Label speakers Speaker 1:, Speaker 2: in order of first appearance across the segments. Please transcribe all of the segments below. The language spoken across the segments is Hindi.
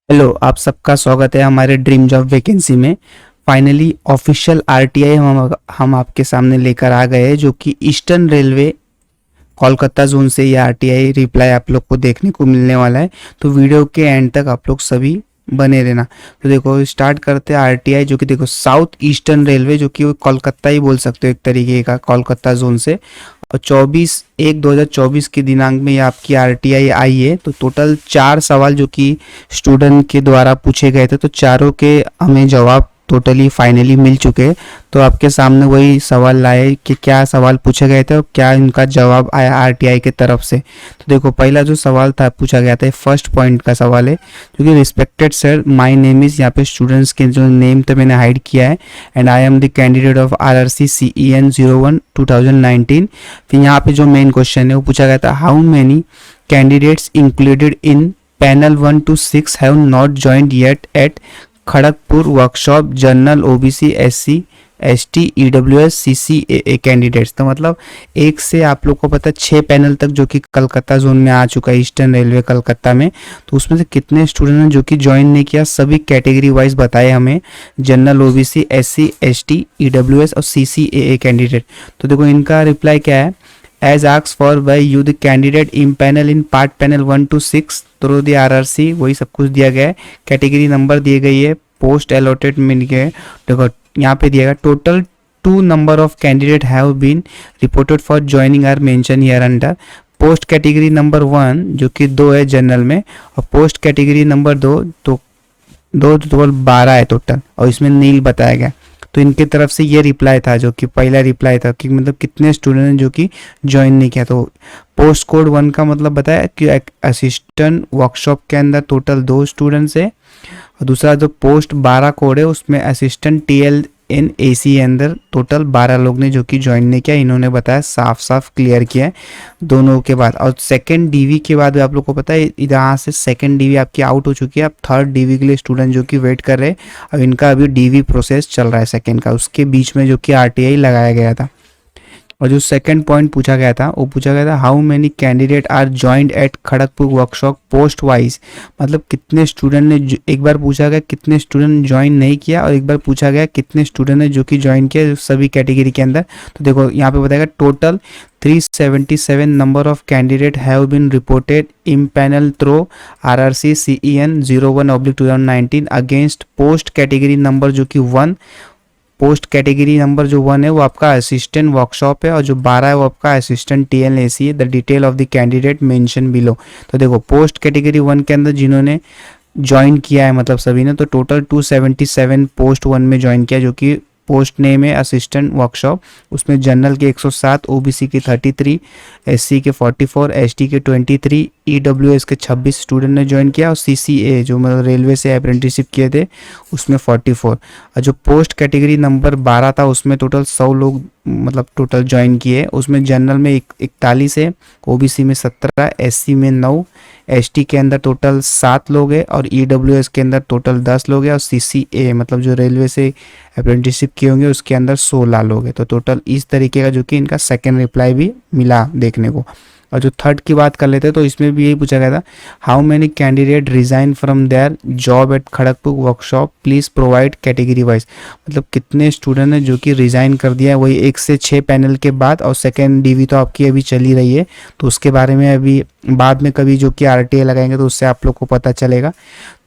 Speaker 1: हेलो, आप सबका स्वागत है हमारे ड्रीम जॉब वैकेंसी में। फाइनली ऑफिशियल आरटीआई हम आपके सामने लेकर आ गए हैं, जो कि ईस्टर्न रेलवे कोलकाता जोन से ये आरटीआई रिप्लाई आप लोग को देखने को मिलने वाला है। तो वीडियो के एंड तक आप लोग सभी बने रहना। तो देखो स्टार्ट करते हैं आरटीआई, जो कि देखो साउथ ईस्टर्न रेलवे, जो कि वो कोलकाता ही बोल सकते हो एक तरीके का, कोलकाता जोन से। और 24/1/2024 के दिनांक में ये आपकी आरटीआई आई है। तो टोटल 4 सवाल जो कि स्टूडेंट के द्वारा पूछे गए थे, तो चारों के हमें जवाब टोटली फाइनली मिल चुके हैं। तो आपके सामने वही सवाल लाए कि क्या सवाल पूछे गए थे और क्या इनका जवाब आया आरटीआई के तरफ से। तो देखो पहला जो सवाल था पूछा गया था, फर्स्ट पॉइंट का सवाल है, जो कि respected sir, my name is, यहाँ पे स्टूडेंट्स के जो नेम तो मैंने हाइड किया है, and I am the candidate of RRC CEN 01 2019। फिर यहाँ पे जो मेन क्वेश्चन है वो पूछा गया था, how many candidates included in panel 1 to 6 have not joint yet eight Kharagpur workshop general OBC SC ST EWS CCAA candidates. तो मतलब एक से आप लोग को पता 6 पैनल तक जो कि कलकत्ता जोन में आ चुका है, ईस्टर्न रेलवे कलकत्ता में। तो उसमें से कितने स्टूडेंट हैं जो कि ज्वाइन नहीं किया, सभी कैटेगरी वाइज बताए हमें, general OBC SC ST EWS और CCAA कैंडिडेट। तो देखो इनका रिप्लाई क्या है, as asked for by you the candidate in panel in part panel 1 to 6 through the RRC, वही सब कुछ दिया गया है, कैटेगरी नंबर दिए गई है, पोस्ट अलॉटेड मिल गए। देखो यहाँ पे दिया गया, total 2 number of candidate have been reported for joining are mention here under. Post category number 1 जो कि 2 है जनरल में, और पोस्ट कैटेगरी नंबर 2 तो 12 है टोटल, और इसमें नील बताया गया। तो इनके तरफ से ये रिप्लाई था, जो कि पहला रिप्लाई था कि मतलब कितने स्टूडेंट हैं जो कि ज्वाइन नहीं किया। तो पोस्ट कोड 1 का मतलब बताया कि असिस्टेंट वर्कशॉप के अंदर टोटल 2 स्टूडेंट्स है, और दूसरा जो पोस्ट 12 कोड है उसमें असिस्टेंट TLNAC के अंदर टोटल 12 लोग ने जो कि ज्वाइन नहीं किया। इन्होंने बताया, साफ साफ क्लियर किया है दोनों के बाद। और सेकंड डीवी के बाद आप लोग को पता है, यहाँ से सेकंड डीवी आपकी आउट हो चुकी है, अब थर्ड डीवी के लिए स्टूडेंट जो कि वेट कर रहे हैं। अब इनका अभी डीवी प्रोसेस चल रहा है सेकंड का, उसके बीच में जो कि आरटीआई लगाया गया था। और जो सेकंड पॉइंट पूछा गया था वो पूछा गया था, how many candidate are joint at Kharagpur workshop post wise. मतलब कितने स्टूडेंट ने, एक बार पूछा गया कितने स्टूडेंट ज्वाइन नहीं किया, और एक बार पूछा गया कितने स्टूडेंट ने जो कि ज्वाइन किया सभी कैटेगरी के अंदर। तो देखो यहाँ पे बताएगा, total 377 number of candidate have been reported in panel through RRC CEN 01/2019 against post category number जो कि 1। पोस्ट कैटेगरी नंबर जो 1 है वो आपका असिस्टेंट वर्कशॉप है, और जो 12 है वो आपका असिस्टेंट TLAC है। The detail of the candidate mention below. तो देखो पोस्ट कैटेगरी 1 के अंदर जिन्होंने ज्वाइन किया है, मतलब सभी ने, तो टोटल 277 पोस्ट 1 में ज्वाइन किया, जो कि पोस्ट नेम है असिस्टेंट वर्कशॉप। उसमें जनरल के 107, OBC के 33, SC के 44, ST के 23, EWS के 26 स्टूडेंट ने ज्वाइन किया, और CCA जो मतलब रेलवे से अप्रेंटिसशिप किए थे उसमें 44। और जो पोस्ट कैटेगरी नंबर 12 था उसमें टोटल 100 लोग मतलब टोटल ज्वाइन किए। उसमें जनरल में 41 है, OBC में 17, SC में 9, ST के अंदर टोटल 7 लोग हैं, और EWS के अंदर टोटल 10 लोग हैं, और CCA मतलब जो रेलवे से अप्रेंटिसशिप किए होंगे उसके अंदर 16 लोग हैं। तो टोटल इस तरीके का जो कि इनका सेकेंड रिप्लाई भी मिला देखने को। और जो थर्ड की बात कर लेते हैं तो इसमें भी यही पूछा गया था, how many candidate resign from their job eight Kharagpur workshop please provide category wise. मतलब कितने स्टूडेंट ने जो कि रिजाइन कर दिया है, वही 1 से 6 पैनल के बाद। और सेकेंड डीवी तो आपकी अभी चली रही है, तो उसके बारे में अभी बाद में कभी जो कि RTA लगाएंगे तो उससे आप लोग को पता चलेगा।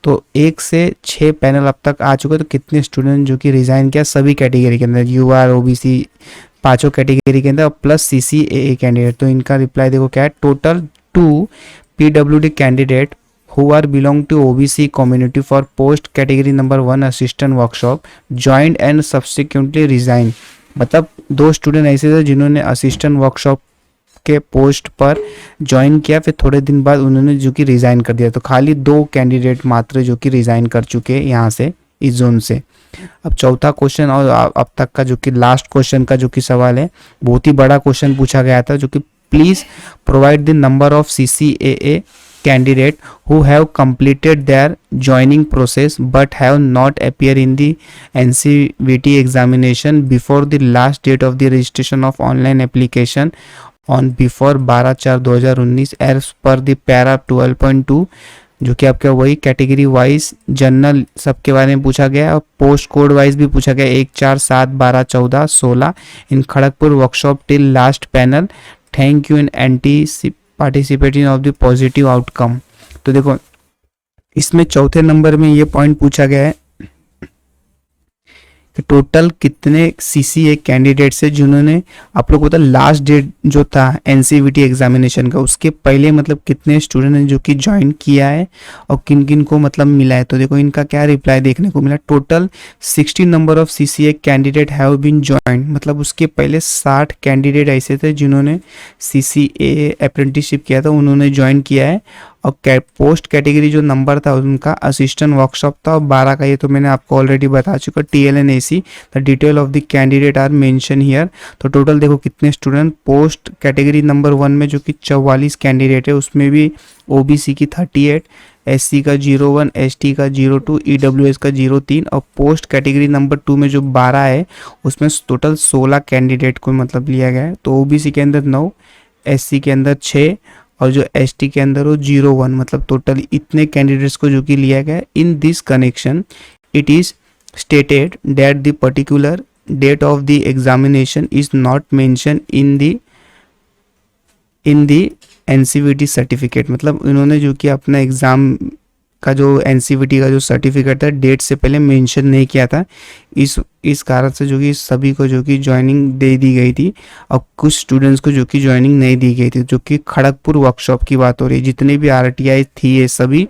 Speaker 1: तो 1 से 6 पैनल अब तक आ चुके, तो कितने स्टूडेंट जो कि रिजाइन किया सभी कैटेगरी के अंदर, UR OBC पांचों कैटेगरी के अंदर, प्लस CCAA कैंडिडेट। तो इनका रिप्लाई देखो क्या है, total 2 PWD candidate who are belong to OBC community for post category number 1 assistant workshop joint and subsequently resign. मतलब 2 स्टूडेंट ऐसे थे जिन्होंने असिस्टेंट वर्कशॉप के पोस्ट पर ज्वाइन किया, फिर थोड़े दिन बाद उन्होंने जो कि रिजाइन कर दिया। तो खाली 2 कैंडिडेट मात्र जो कि रिजाइन कर चुके हैं यहाँ से, इस जोन से। अब चौथा क्वेश्चन और अब तक का जो कि लास्ट क्वेश्चन का जो कि सवाल है, बहुत ही बड़ा क्वेश्चन पूछा गया था, जो कि please provide the number of CCAA candidate who have completed their joining process but have not appeared in the NCVT examination before the last date of the registration of online application on before 12/4/2019 as per the para 12.2 जो कि आपका वही कैटेगरी वाइज जनरल सबके बारे में पूछा गया है, और पोस्ट कोड वाइज भी पूछा गया 1 4 7 12 14 16 इन Kharagpur workshop till last panel, thank you in anti participating of the positive outcome. तो देखो इसमें चौथे नंबर में ये पॉइंट पूछा गया है कि टोटल कितने सीसीए कैंडिडेट्स है जिन्होंने, आप लोग को पता लास्ट डेट जो था एनसीवीटी एग्जामिनेशन का उसके पहले मतलब कितने स्टूडेंट हैं जो कि ज्वाइन किया है और किन किन को मतलब मिला है। तो देखो इनका क्या रिप्लाई देखने को मिला, total 60 number of CCA candidate have been join, मतलब उसके पहले 60 कैंडिडेट ऐसे थे जिन्होंने सीसीए अप्रेंटिसशिप किया था, उन्होंने ज्वाइन किया है। और पोस्ट कैटेगरी जो नंबर था उनका असिस्टेंट वर्कशॉप था, और 12 का ये तो मैंने आपको ऑलरेडी बता चुका, TLN AC the detail of the candidate are mention here. तो टोटल देखो कितने स्टूडेंट पोस्ट कैटेगरी नंबर 1 में जो कि 44 कैंडिडेट है, उसमें भी OBC की 38, SC का 01, ST का 02, EWS का 03, और पोस्ट कैटेगरी नंबर 2 में जो 12 है उसमें टोटल 16 कैंडिडेट को मतलब लिया गया है। तो OBC के अंदर 9, SC के अंदर 6 और जो ST के अंदर वो 01, मतलब टोटल इतने कैंडिडेट्स को जो कि लिया गया है। In this connection it is stated that the particular date of the examination is not mention in the NCVT certificate, मतलब इन्होंने जो कि अपना एग्ज़ाम का जो NCVT का जो सर्टिफिकेट था डेट से पहले मेंशन नहीं किया था, इस कारण से जो कि सभी को जो कि ज्वाइनिंग दे दी गई थी और कुछ स्टूडेंट्स को जो कि ज्वाइनिंग नहीं दी गई थी। जो कि खड़गपुर वर्कशॉप की बात हो रही है, जितने भी RTI थी ये सभी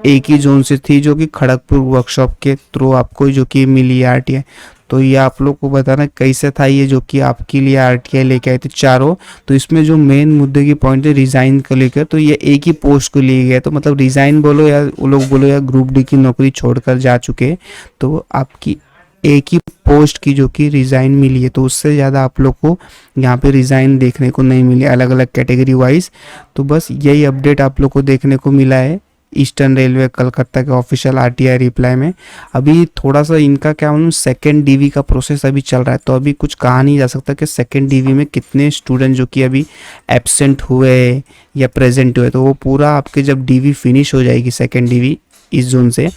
Speaker 1: एक ही जोन से थी जो कि खड़गपुर वर्कशॉप के थ्रू आपको जो कि मिली है RTI। तो ये आप लोग को बताना कैसे था ये जो कि आपके लिए RTI लेके आए थे चारों। तो इसमें जो मेन मुद्दे की पॉइंट है रिज़ाइन को लेकर, तो ये एक ही पोस्ट को लिए गए, तो मतलब रिज़ाइन बोलो या वो लोग बोलो या ग्रुप डी की नौकरी छोड़कर जा चुके, तो आपकी एक ही पोस्ट की जो कि रिज़ाइन मिली है, तो उससे ज़्यादा आप लोग को यहाँ पे रिज़ाइन देखने को नहीं मिली अलग अलग कैटेगरी वाइज। तो बस यही अपडेट आप लोग को देखने को मिला है ईस्टर्न रेलवे कलकत्ता के ऑफिशियल RTI रिप्लाई में। अभी थोड़ा सा इनका क्या मालूम सेकेंड DV का प्रोसेस अभी चल रहा है, तो अभी कुछ कहा नहीं जा सकता कि सेकेंड DV में कितने स्टूडेंट जो कि अभी एब्सेंट हुए या प्रेजेंट हुए। तो वो पूरा आपके जब DV फिनिश हो जाएगी सेकेंड DV इस जोन से,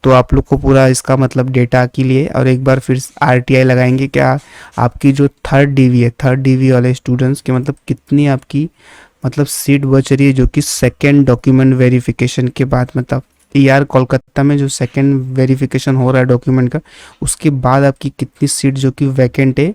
Speaker 1: तो आप लोग को पूरा इसका मतलब डेटा के लिए और एक बार फिर RTI लगाएंगे क्या आपकी जो थर्ड DV है, थर्ड DV वाले स्टूडेंट्स के मतलब कितनी आपकी मतलब सीट बच रही है जो कि सेकेंड डॉक्यूमेंट वेरिफिकेशन के बाद, मतलब कोलकाता में जो सेकेंड वेरिफिकेशन हो रहा है डॉक्यूमेंट का, उसके बाद आपकी कितनी सीट जो कि वैकेंट है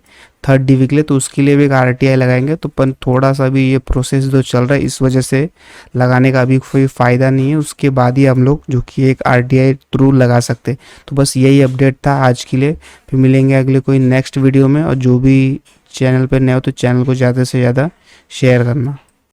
Speaker 1: थर्ड DV के लिए, तो उसके लिए भी एक RTI लगाएंगे। तो पर थोड़ा सा भी ये प्रोसेस जो चल रहा है इस वजह से लगाने का अभी कोई फ़ायदा नहीं है, उसके बाद ही हम लोग जो कि एक RTI थ्रू लगा सकते। तो बस यही अपडेट था आज के लिए, फिर मिलेंगे अगले कोई नेक्स्ट वीडियो में। और जो भी चैनल पर नए हो तो चैनल को ज़्यादा से ज़्यादा शेयर करना।